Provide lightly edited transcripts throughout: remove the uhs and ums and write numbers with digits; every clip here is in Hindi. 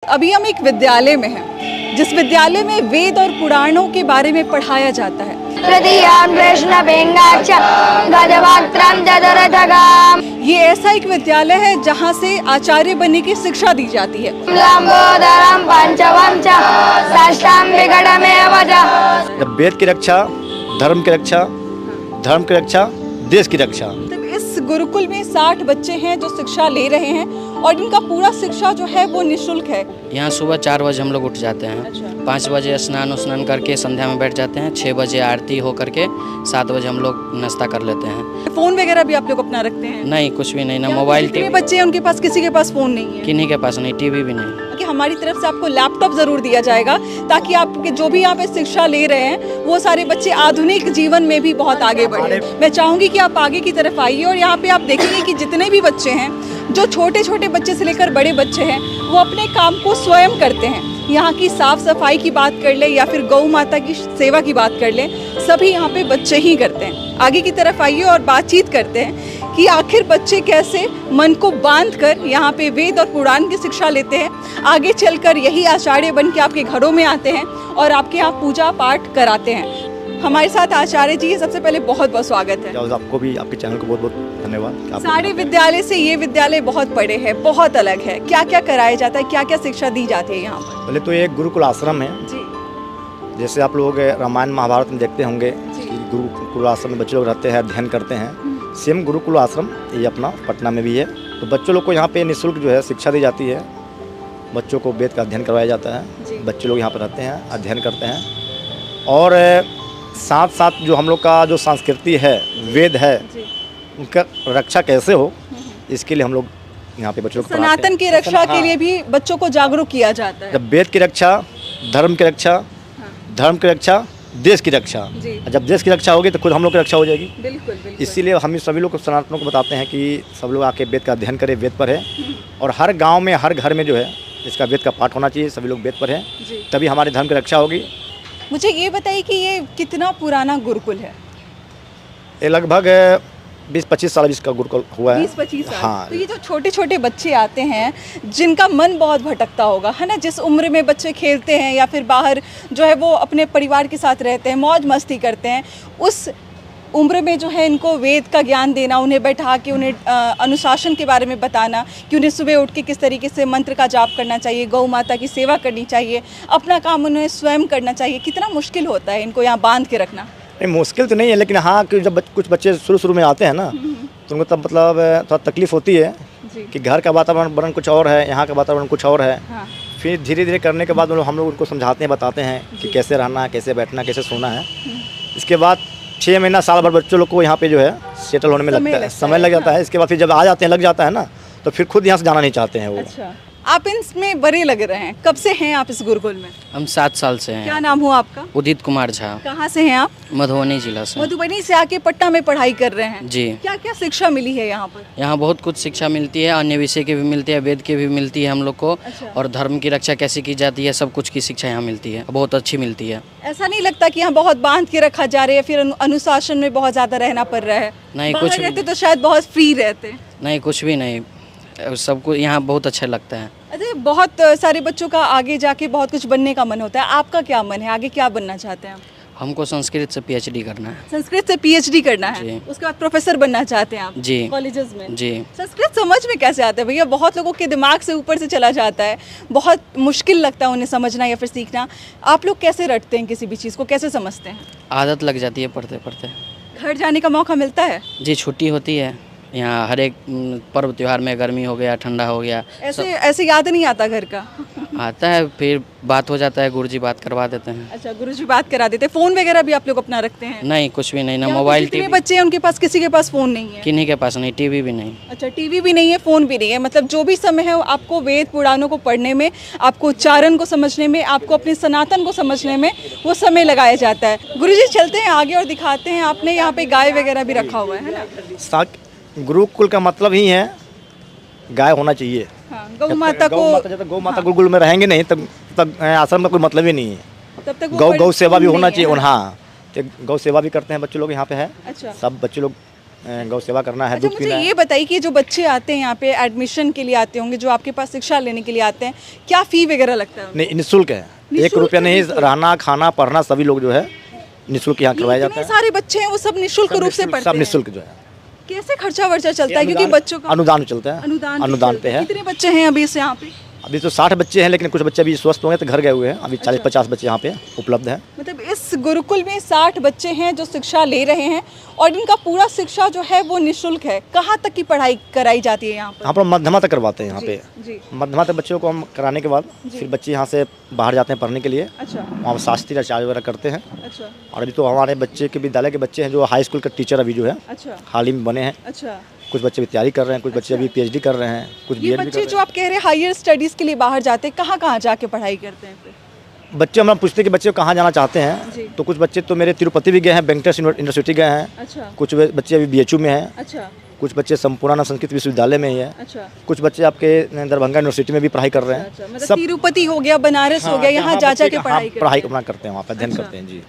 अभी हम एक विद्यालय में हैं, जिस विद्यालय में वेद और पुराणों के बारे में पढ़ाया जाता है। ये ऐसा एक विद्यालय है जहाँ से आचार्य बनने की शिक्षा दी जाती है। जब वेद की रक्षा, धर्म की रक्षा, धर्म की रक्षा, देश की रक्षा। इस गुरुकुल में 60 बच्चे हैं जो शिक्षा ले रहे हैं और इनका पूरा शिक्षा जो है वो निःशुल्क है। यहाँ सुबह 4 बजे हम लोग उठ जाते हैं। अच्छा। 5 बजे स्नान करके संध्या में बैठ जाते हैं। 6 बजे आरती हो करके 7 बजे हम लोग नाश्ता कर लेते हैं। फोन वगैरह भी आप लोग अपना रखते हैं? नहीं, कुछ भी नहीं, ना मोबाइल टीवी। बच्चे हैं उनके पास किसी के पास फोन नहीं है? किन्हीं के पास नहीं, टीवी भी नहीं। कि हमारी तरफ से आपको लैपटॉप जरूर दिया जाएगा ताकि आपके जो भी यहाँ पे शिक्षा ले रहे हैं वो सारे बच्चे आधुनिक जीवन में भी बहुत आगे बढ़े। मैं चाहूंगी कि आप आगे की तरफ आइए और यहाँ पे आप देखेंगे कि जितने भी बच्चे हैं, जो छोटे छोटे बच्चे से लेकर बड़े बच्चे हैं, वो अपने काम को स्वयं करते हैं। यहाँ की साफ सफाई की बात कर ले या फिर गौ माता की सेवा की बात कर ले, सभी यहाँ पे बच्चे ही करते हैं। आगे की तरफ आइए और बातचीत करते हैं कि आखिर बच्चे कैसे मन को बांध कर यहाँ पे वेद और पुराण की शिक्षा लेते हैं, आगे चलकर यही आचार्य बन के आपके घरों में आते हैं और आपके यहाँ पूजा पाठ कराते हैं। हमारे साथ आचार्य जी, सबसे पहले बहुत बहुत स्वागत है। आपको भी, आपके चैनल को बहुत बहुत धन्यवाद। सारे विद्यालय से ये विद्यालय बहुत बड़े है, बहुत अलग है। क्या क्या कराया जाता है, क्या क्या शिक्षा दी जाती है यहाँ पर? पहले तो ये गुरुकुल आश्रम है जी। जैसे आप लोग रामायण महाभारत में देखते होंगे कि गुरुकुल आश्रम में बच्चे लोग रहते हैं, अध्ययन करते हैं। सेम गुरुकुल आश्रम ये अपना पटना में भी है। तो बच्चों लोग को यहाँ पे निःशुल्क जो है शिक्षा दी जाती है। बच्चों को वेद का अध्ययन करवाया जाता है। बच्चे लोग यहाँ पर रहते हैं, अध्ययन करते हैं और साथ साथ जो हम लोग का जो संस्कृति है, वेद है, उनका रक्षा कैसे हो, इसके लिए हम लोग यहाँ पे बच्चों को सनातन की रक्षा के लिए भी बच्चों को जागरूक किया जाता है। जब वेद की रक्षा, धर्म की रक्षा, धर्म की रक्षा, देश की रक्षा। जब देश की रक्षा होगी तो खुद हम लोग की रक्षा हो जाएगी। बिल्कुल, बिल्कुल। इसीलिए हम सभी लोग सनातनों को बताते हैं कि सब लोग आके वेद का अध्ययन करें, वेद पढ़ें। और हर गाँव में, हर घर में जो है इसका वेद का पाठ होना चाहिए। सभी लोग वेद पढ़ें, तभी हमारे धर्म की रक्षा होगी। मुझे ये बताइए कि ये कितना पुराना गुरुकुल है? ये लगभग 20-25 साल इसका गुरुकुल हुआ है। 20-25 साल। हाँ। तो ये जो छोटे छोटे बच्चे आते हैं, जिनका मन बहुत भटकता होगा, है ना, जिस उम्र में बच्चे खेलते हैं या फिर बाहर जो है वो अपने परिवार के साथ रहते हैं, मौज मस्ती करते हैं, उस उम्र में जो है इनको वेद का ज्ञान देना, उन्हें बैठा के उन्हें अनुशासन के बारे में बताना कि उन्हें सुबह उठ के किस तरीके से मंत्र का जाप करना चाहिए, गौ माता की सेवा करनी चाहिए, अपना काम उन्हें स्वयं करना चाहिए। कितना मुश्किल होता है इनको यहाँ बांध के रखना? नहीं, मुश्किल तो नहीं है, लेकिन हाँ कि जब कुछ बच्चे शुरू में आते हैं ना, तो उनको तब मतलब थोड़ा तकलीफ होती है कि घर का वातावरण कुछ और है, यहाँ का वातावरण कुछ और है। हाँ। फिर धीरे धीरे करने के बाद हम लोग उनको समझाते हैं, बताते हैं कि कैसे रहना, कैसे बैठना, कैसे सोना है। इसके बाद 6 महीना साल भर बच्चों लोग को यहाँ पे जो है सेटल होने में लगता है, समय लग जाता है। इसके बाद फिर जब आ जाते हैं, लग जाता है ना, तो फिर खुद यहाँ से जाना नहीं चाहते हैं वो। अच्छा। आप इसमें बड़े लग रहे हैं, कब से हैं आप इस गुरुकुल में? हम 7 साल से हैं। क्या नाम हुआ आपका? उदित कुमार झा। कहाँ से हैं आप? मधुबनी जिला से। मधुबनी से आके पटना में पढ़ाई कर रहे हैं जी। क्या क्या शिक्षा मिली है यहाँ पर? यहाँ बहुत कुछ शिक्षा मिलती है, अन्य विषय की भी मिलती है, वेद की भी मिलती है हम लोग को। अच्छा। और धर्म की रक्षा कैसे की जाती है, सब कुछ की शिक्षा यहाँ मिलती है, बहुत अच्छी मिलती है। ऐसा नहीं लगता कि यहाँ बहुत बांध के रखा जा रहा है, फिर अनुशासन में बहुत ज्यादा रहना पड़ रहा है? नहीं, कुछ रहते तो शायद बहुत फ्री रहते। नहीं, कुछ भी नहीं, सबको यहाँ बहुत अच्छा लगता है। अरे बहुत सारे बच्चों का आगे जाके बहुत कुछ बनने का मन होता है। आपका क्या मन है, आगे क्या बनना चाहते हैं आप? हमको संस्कृत से PhD करना है। संस्कृत से PhD करना है, उसके बाद प्रोफेसर बनना चाहते हैं आप? जी। कॉलेजेस में? जी। संस्कृत समझ में कैसे आता है भैया? बहुत लोगों के दिमाग से ऊपर से चला जाता है, बहुत मुश्किल लगता है उन्हें समझना या फिर सीखना। आप लोग कैसे रटते हैं किसी भी चीज़ को, कैसे समझते हैं? आदत लग जाती है पढ़ते पढ़ते। घर जाने का मौका मिलता है? जी, छुट्टी होती है। यहाँ हर एक पर्व त्योहार में, गर्मी हो गया, ठंडा हो गया, ऐसे याद नहीं आता घर का? आता है, फिर बात हो जाता है, गुरुजी बात करवा देते हैं। अच्छा, गुरुजी बात करा देते हैं। फोन वगैरह भी आप लोग अपना रखते हैं? नहीं, कुछ भी नहीं, ना मोबाइल टीवी। बच्चे हैं उनके पास किसी के पास फोन नहीं है? किन्हीं के पास नहीं, टीवी भी नहीं। अच्छा, टीवी भी नहीं है, फोन भी नहीं है। मतलब जो भी समय है आपको वेद पुराणों को पढ़ने में, आपको उच्चारण को समझने में, आपको अपने सनातन को समझने में वो समय लगाया जाता है। गुरुजी चलते हैं आगे और दिखाते हैं। आपने यहाँ पे गाय वगैरह भी रखा हुआ है ना? गुरुकुल का मतलब ही है गाय होना चाहिए। हाँ, गौ माता को, जब तक गौ माता गुरुकुल में रहेंगे नहीं तब आश्रम का कोई मतलब ही नहीं है। तब तक गौ सेवा भी होना चाहिए। हाँ, गौ सेवा भी करते हैं बच्चे लोग यहाँ पे है। अच्छा। सब बच्चे लोग गौ सेवा करना है, अच्छा, दूध पीना मुझे है। ये बताइए कि जो बच्चे आते हैं यहाँ पे एडमिशन के लिए आते होंगे, जो आपके पास शिक्षा लेने के लिए आते हैं, क्या फ़ी वगैरह लगता है? नहीं, निःशुल्क है, निःशुल्क 1 रुपया नहीं, है? रहना खाना पढ़ना सभी लोग जो है निःशुल्क यहाँ करवाया जाता इतने है। सारे बच्चे हैं वो सब निःशुल्क रूप से पढ़ते सब हैं? निःशुल्क जो है। कैसे खर्चा वर्चा चलता है, क्योंकि बच्चों का अनुदान चलता है, अनुदान पे है। कितने बच्चे हैं अभी से यहाँ पे? अभी तो 60 बच्चे हैं, लेकिन कुछ बच्चे अभी स्वस्थ होंगे तो घर गए हुए हैं। अभी 40-50 बच्चे यहाँ पे उपलब्ध हैं। मतलब इस गुरुकुल में 60 बच्चे हैं जो शिक्षा ले रहे हैं और इनका पूरा शिक्षा जो है वो निःशुल्क है। कहाँ तक की पढ़ाई कराई जाती है यहाँ पर? यहाँ पर मध्यमा तक करवाते हैं यहाँ पे। जी। मध्यमा तक बच्चों को हम कराने के बाद फिर बच्चे यहाँ से बाहर जाते हैं पढ़ने के लिए। अच्छा वहाँ पर शास्त्रीय आचार्य वगैरह करते हैं। अच्छा और अभी तो हमारे बच्चे के विद्यालय के बच्चे हैं जो हाई स्कूल के टीचर अभी जो है अच्छा हाल ही में बने हैं। अच्छा। कुछ बच्चे भी तैयारी कर रहे हैं, कुछ बच्चे अभी PhD कर रहे हैं, कुछ ये BEd भी कर बच्चे रहे जो आप कह रहे हैं हायर स्टडीज़ के लिए बाहर जाते हैं, कहाँ जाके पढ़ाई करते हैं फिर? हैं। बच्चे हमें पूछते हैं कि बच्चे कहाँ जाना चाहते जी। हैं, तो कुछ बच्चे तो मेरे तिरुपति भी गए हैं, वेंकटेश यूनिवर्सिटी गए हैं। अच्छा कुछ बच्चे अभी BHU में हैं, अच्छा कुछ बच्चे संपूर्णानंद संस्कृत विश्वविद्यालय में ही है, अच्छा कुछ बच्चे आपके दरभंगा यूनिवर्सिटी में भी पढ़ाई कर रहे हैं। अच्छा। मतलब तिरुपति हो गया, बनारस हो गया, यहाँ जा के पढ़ाई करते पढ़ाई हैं। अपना करते हैं, वहाँ पर अध्ययन अच्छा। करते हैं जी।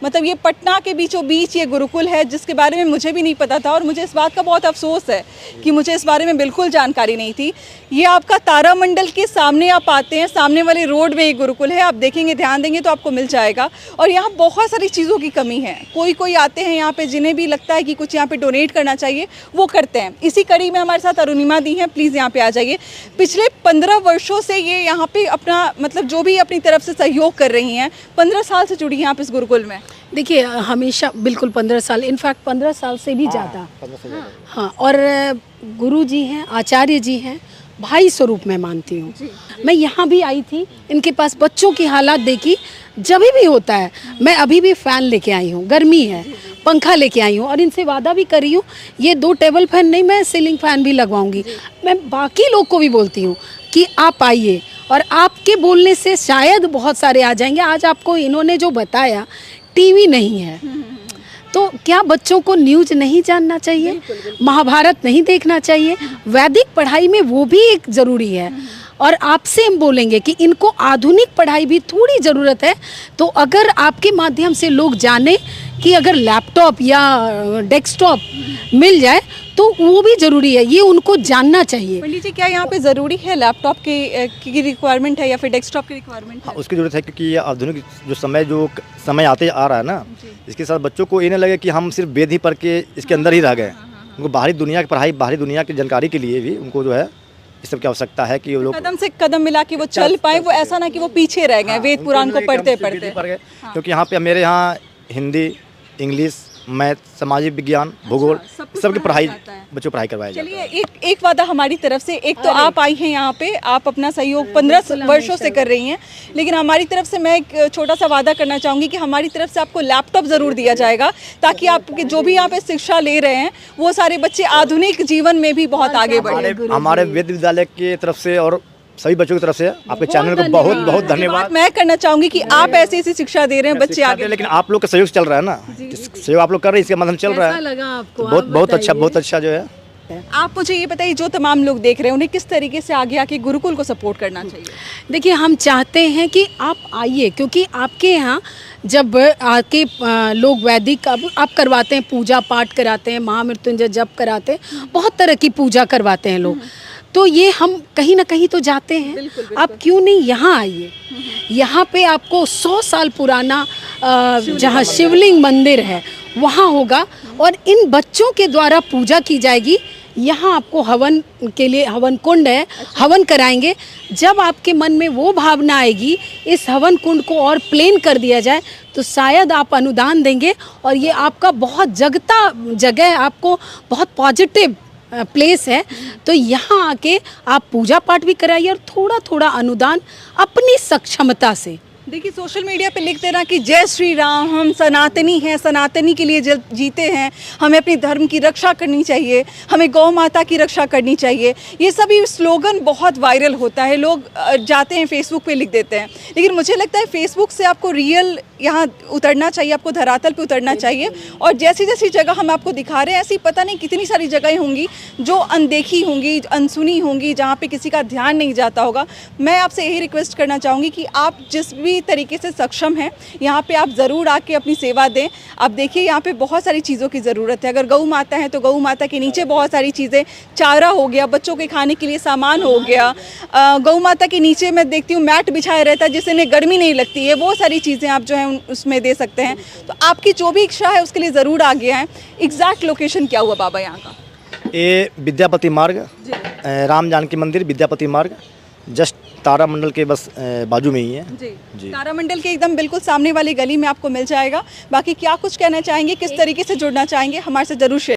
मतलब ये पटना के बीचों बीच ये गुरुकुल है, जिसके बारे में मुझे भी नहीं पता था और मुझे इस बात का बहुत अफसोस है कि मुझे इस बारे में बिल्कुल जानकारी नहीं थी। ये आपका तारामंडल के सामने आप आते हैं, सामने वाले रोड में ये गुरुकुल है, आप देखेंगे, ध्यान देंगे तो आपको मिल जाएगा। और यहाँ बहुत सारी चीज़ों की कमी है। कोई आते हैं यहाँ पे जिन्हें भी लगता है कि कुछ यहाँ पे डोनेट करना चाहिए, वो करते हैं। इसी कड़ी में हमारे साथ अरुणिमा दी हैं, प्लीज़ यहाँ पे आ जाइए। पिछले 15 वर्षों से ये यहाँ पे अपना मतलब जो भी अपनी तरफ से सहयोग कर रही हैं, 15 साल से जुड़ी हैं आप इस गुरुकुल में। देखिए, हमेशा बिल्कुल 15 साल, इनफैक्ट 15 साल से भी ज़्यादा। हाँ, और गुरु जी हैं, आचार्य जी हैं, भाई स्वरूप मैं मानती हूँ। मैं यहाँ भी आई थी, इनके पास बच्चों की हालात देखी। जब भी होता है, मैं अभी भी फ़ैन लेके आई हूँ, गर्मी है, पंखा लेके आई हूँ और इनसे वादा भी करी हूँ, ये 2 टेबल फैन नहीं, मैं सीलिंग फ़ैन भी लगवाऊंगी। मैं बाकी लोग को भी बोलती हूँ कि आप आइए, और आपके बोलने से शायद बहुत सारे आ जाएंगे। आज आपको इन्होंने जो बताया, टीवी नहीं है तो क्या बच्चों को न्यूज़ नहीं जानना चाहिए? महाभारत नहीं देखना चाहिए? वैदिक पढ़ाई में वो भी एक ज़रूरी है। और आपसे हम बोलेंगे कि इनको आधुनिक पढ़ाई भी थोड़ी ज़रूरत है। तो अगर आपके माध्यम से लोग जाने कि अगर लैपटॉप या डेस्कटॉप मिल जाए तो वो भी ज़रूरी है, ये उनको जानना चाहिए। पंडित जी, क्या यहाँ पे ज़रूरी है लैपटॉप की रिक्वायरमेंट है या फिर डेस्कटॉप की रिक्वायरमेंट है? हाँ, उसकी ज़रूरत है, क्योंकि ये आधुनिक जो समय आते आ रहा है ना, इसके साथ बच्चों को ये नहीं लगे कि हम सिर्फ वेद ही पढ़ के इसके अंदर ही रह गए। उनको बाहरी दुनिया की पढ़ाई, बाहरी दुनिया की जानकारी के लिए भी उनको जो है इस सब की आवश्यकता है कि वो लोग कदम से कदम मिला के वो चल पाए, वो ऐसा ना कि वो पीछे रह गए वेद पुराण को पढ़ते पढ़ते। क्योंकि यहाँ पे मेरे यहाँ हिंदी, इंग्लिश, मैथ, सामाजिक विज्ञान, भूगोल सब कुछ सबकी पढ़ाई पढ़ाया जाता है। बच्चों को पढ़ाई करवाया जाता है। चलिए, एक वादा हमारी तरफ से, एक तो आप आई हैं यहाँ पे, आप अपना सहयोग 15 वर्षों से कर रही हैं, लेकिन हमारी तरफ से मैं एक छोटा सा वादा करना चाहूँगी कि हमारी तरफ से आपको लैपटॉप ज़रूर दिया जाएगा, ताकि आपके जो भी यहाँ पे शिक्षा ले रहे हैं वो सारे बच्चे आधुनिक जीवन में भी बहुत आगे बढ़े। हमारे वेद विद्यालय की तरफ से और सभी बच्चों की तरफ से आपके चैनल को बहुत बहुत धन्यवाद। मैं करना चाहूँगी कि आप ऐसी शिक्षा दे रहे हैं, बच्चे आगे। लेकिन आप लोग का सहयोग चल रहा है ना, सहयोग आप लोग कर रहे हैं, इसके माध्यम चल रहा कैसा है। लगा आपको? बहुत आप बहुत अच्छा, बताइए। बहुत अच्छा जो है। आप मुझे ये बताइए, जो तमाम लोग देख रहे हैं उन्हें किस तरीके से आगे आके गुरुकुल को सपोर्ट करना चाहिए? देखिए, हम चाहते हैं कि आप आइए, क्योंकि आपके यहाँ जब आके लोग वैदिक आप करवाते हैं, पूजा पाठ कराते हैं, महामृत्युंजय जप कराते हैं, बहुत तरह की पूजा करवाते हैं लोग, तो ये हम कहीं ना कहीं तो जाते हैं। आप क्यों नहीं यहाँ आइए? यहाँ पे आपको 100 साल पुराना जहाँ शिवलिंग मंदिर है वहाँ होगा और इन बच्चों के द्वारा पूजा की जाएगी। यहाँ आपको हवन के लिए हवन कुंड है, हवन कराएंगे। जब आपके मन में वो भावना आएगी इस हवन कुंड को और प्लेन कर दिया जाए तो शायद आप अनुदान देंगे और ये आपका बहुत जगता जगह, आपको बहुत पॉजिटिव प्लेस है। तो यहाँ आके आप पूजा पाठ भी कराइए और थोड़ा थोड़ा अनुदान अपनी सक्षमता से। देखिए, सोशल मीडिया पे लिखते ना कि जय श्री राम, हम सनातनी हैं, सनातनी के लिए जीते हैं, हमें अपने धर्म की रक्षा करनी चाहिए, हमें गौ माता की रक्षा करनी चाहिए, ये सभी स्लोगन बहुत वायरल होता है, लोग जाते हैं फेसबुक पे लिख देते हैं। लेकिन मुझे लगता है फेसबुक से आपको रियल यहाँ उतरना चाहिए, आपको धरातल पे उतरना चाहिए। और जैसी जैसी जगह हम आपको दिखा रहे हैं, ऐसी पता नहीं कितनी सारी जगहें होंगी जो अनदेखी होंगी, अनसुनी होंगी, जहाँ पे किसी का ध्यान नहीं जाता होगा। मैं आपसे यही रिक्वेस्ट करना चाहूँगी कि आप जिस भी भी तरीके से सक्षम हैं, यहाँ पे आप ज़रूर आके अपनी सेवा दें। आप देखिए यहाँ पे बहुत सारी चीज़ों की ज़रूरत है। अगर गौ माता है तो गौ माता के नीचे बहुत सारी चीज़ें, चारा हो गया, बच्चों के खाने के लिए सामान हो गया, गौ माता के नीचे मैं देखती हूँ मैट बिछाया रहता है जिससे इन्हें गर्मी नहीं लगती है, वो सारी चीज़ें आप जो है उसमें दे सकते हैं। तो आपकी जो भी इच्छा है उसके लिए ज़रूर आगे आएँ। एग्जैक्ट लोकेशन क्या हुआ बाबा यहाँ का? ये विद्यापति मार्ग, राम जानकी मंदिर विद्यापति मार्ग, जस्ट तारामंडल के बस बाजू में ही है जी। तारामंडल के एकदम बिल्कुल सामने वाली गली में आपको मिल जाएगा। बाकी क्या कुछ कहना चाहेंगे, किस तरीके से जुड़ना चाहेंगे, हमारे से जरूर शेयर